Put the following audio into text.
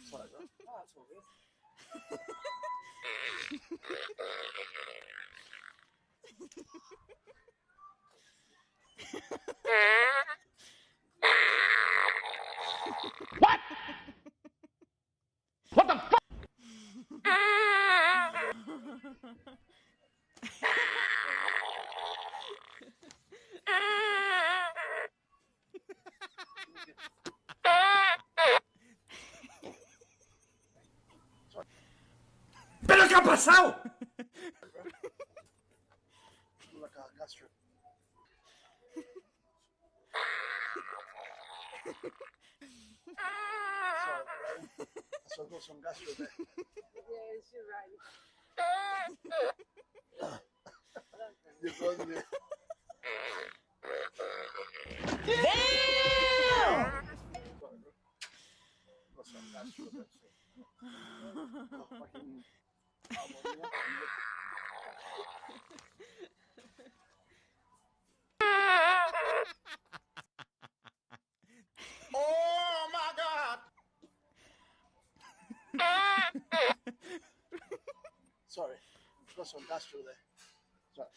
Sorry, bro. No, that's all good. What? What the fuck? ¿Pero qué ha pasado? Like a gastro. Sorry, bro. So I've got some gastro there. Yes, you're right. You're going there. Damn! Sorry, bro. Got some gastro there. So. Oh, fucking. Oh my God! Sorry. Got some gastro there. Sorry.